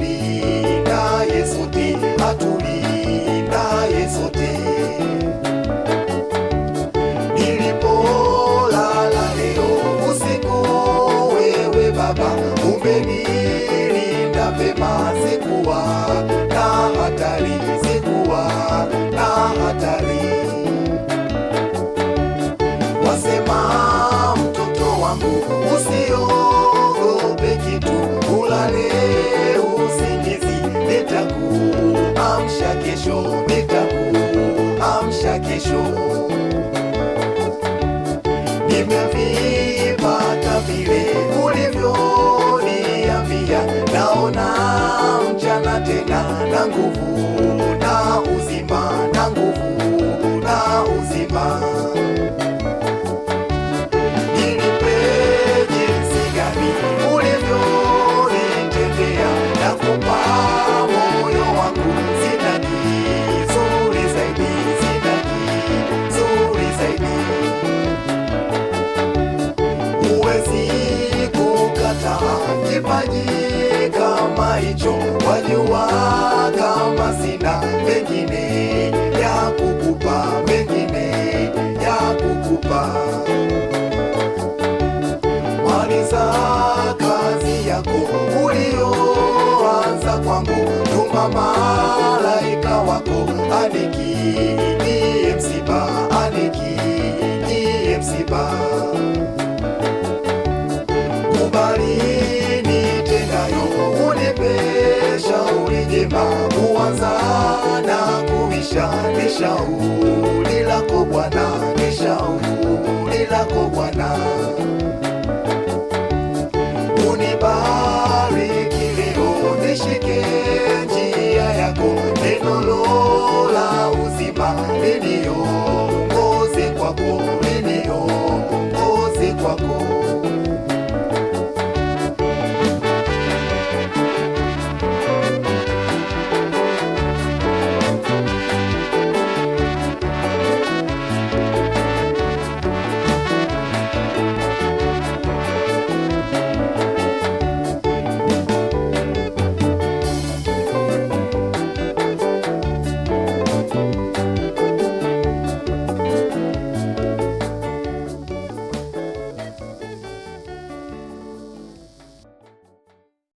atulindaye sote, atulindaye sote. Nilipolala leo usiku, wewe Baba umenilinda vema, sikuwa na hatari, sikuwa na hatari. Wasema mtoto wangu usiogope kitu, ulale usingizi, nitakuamsha kesho, nitakuamsha kesho. Nimevipata vile ulivyoniambia, naona mchana tena na nguvu na uzima, na nguvu na uzima. Nilipe jinsi gani ulivyonitendea, nakupa moyo wangu, sitaki zuri zaidi, sitaki zuri zaidi. Huwezi kukataa kipaji kama hicho, wajua kama sina mengine ya kukupa, mengine ya kukupa. Maliza kazi yako ulioanza kwangu, tuma malaika wako anikingie msiba, anikingie msiba. Kubali nitendayo, unipe shauri jema, kuanza na kuisha ni shauri lako Bwana.